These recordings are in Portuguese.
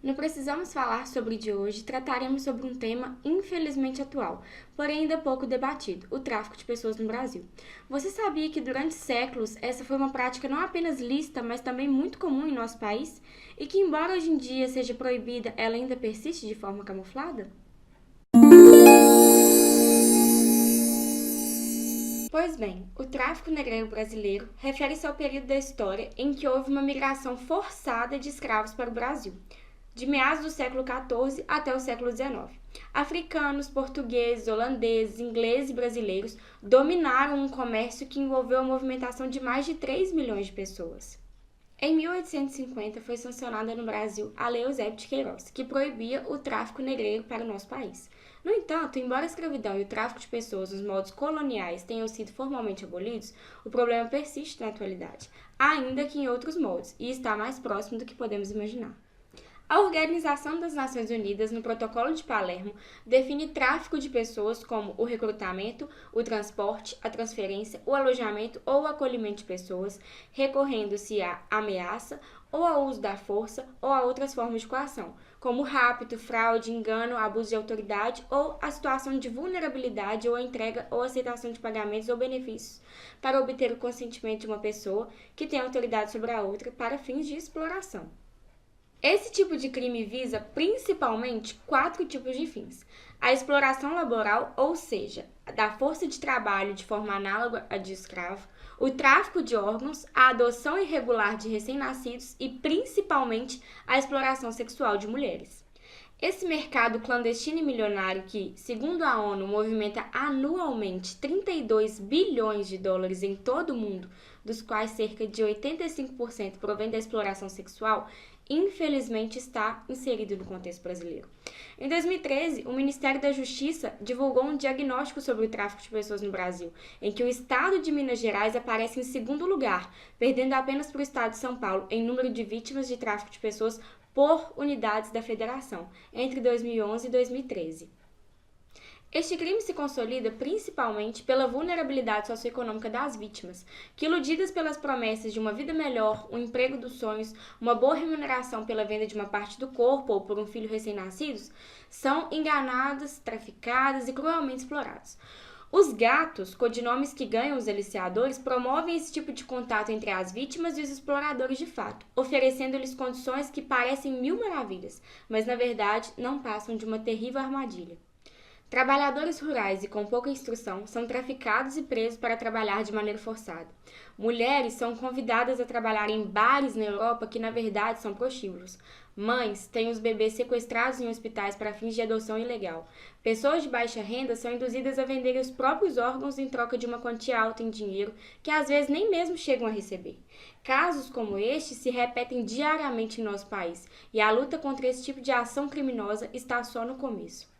No Precisamos Falar sobre de hoje, trataremos sobre um tema infelizmente atual, porém ainda pouco debatido, o tráfico de pessoas no Brasil. Você sabia que durante séculos essa foi uma prática não apenas lícita, mas também muito comum em nosso país? E que embora hoje em dia seja proibida, ela ainda persiste de forma camuflada? Pois bem, o tráfico negreiro brasileiro refere-se ao período da história em que houve uma migração forçada de escravos para o Brasil, de meados do século XIV até o século XIX. Africanos, portugueses, holandeses, ingleses e brasileiros dominaram um comércio que envolveu a movimentação de mais de 3 milhões de pessoas. Em 1850 foi sancionada no Brasil a Lei Eusébio de Queiroz, que proibia o tráfico negreiro para o nosso país. No entanto, embora a escravidão e o tráfico de pessoas nos moldes coloniais tenham sido formalmente abolidos, o problema persiste na atualidade, ainda que em outros moldes, e está mais próximo do que podemos imaginar. A Organização das Nações Unidas, no Protocolo de Palermo, define tráfico de pessoas como o recrutamento, o transporte, a transferência, o alojamento ou o acolhimento de pessoas, recorrendo-se à ameaça ou ao uso da força ou a outras formas de coação, como rapto, fraude, engano, abuso de autoridade ou a situação de vulnerabilidade ou a entrega ou aceitação de pagamentos ou benefícios para obter o consentimento de uma pessoa que tem autoridade sobre a outra para fins de exploração. Esse tipo de crime visa principalmente 4 tipos de fins: a exploração laboral, ou seja, da força de trabalho de forma análoga à de escravo, o tráfico de órgãos, a adoção irregular de recém-nascidos e principalmente a exploração sexual de mulheres. Esse mercado clandestino e milionário que, segundo a ONU, movimenta anualmente 32 bilhões de dólares em todo o mundo, dos quais cerca de 85% provém da exploração sexual, infelizmente está inserido no contexto brasileiro. Em 2013, o Ministério da Justiça divulgou um diagnóstico sobre o tráfico de pessoas no Brasil, em que o estado de Minas Gerais aparece em segundo lugar, perdendo apenas para o estado de São Paulo em número de vítimas de tráfico de pessoas por unidades da federação, entre 2011 e 2013. Este crime se consolida principalmente pela vulnerabilidade socioeconômica das vítimas, que, iludidas pelas promessas de uma vida melhor, um emprego dos sonhos, uma boa remuneração pela venda de uma parte do corpo ou por um filho recém-nascido, são enganadas, traficadas e cruelmente exploradas. Os gatos, codinomes que ganham os aliciadores, promovem esse tipo de contato entre as vítimas e os exploradores de fato, oferecendo-lhes condições que parecem mil maravilhas, mas na verdade não passam de uma terrível armadilha. Trabalhadores rurais e com pouca instrução são traficados e presos para trabalhar de maneira forçada. Mulheres são convidadas a trabalhar em bares na Europa que na verdade são prostíbulos. Mães têm os bebês sequestrados em hospitais para fins de adoção ilegal. Pessoas de baixa renda são induzidas a venderem os próprios órgãos em troca de uma quantia alta em dinheiro que às vezes nem mesmo chegam a receber. Casos como este se repetem diariamente em nosso país e a luta contra esse tipo de ação criminosa está só no começo.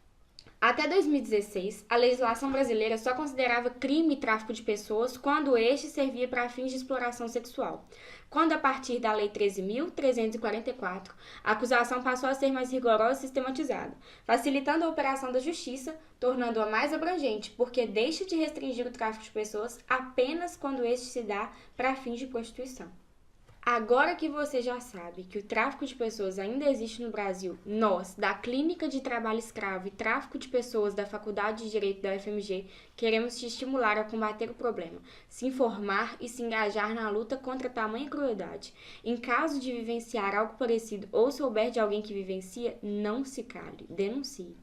Até 2016, a legislação brasileira só considerava crime tráfico de pessoas quando este servia para fins de exploração sexual. Quando, a partir da Lei 13.344, a acusação passou a ser mais rigorosa e sistematizada, facilitando a operação da justiça, tornando-a mais abrangente, porque deixa de restringir o tráfico de pessoas apenas quando este se dá para fins de prostituição. Agora que você já sabe que o tráfico de pessoas ainda existe no Brasil, nós, da Clínica de Trabalho Escravo e Tráfico de Pessoas da Faculdade de Direito da UFMG, queremos te estimular a combater o problema, se informar e se engajar na luta contra tamanha crueldade. Em caso de vivenciar algo parecido ou souber de alguém que vivencia, não se cale, denuncie.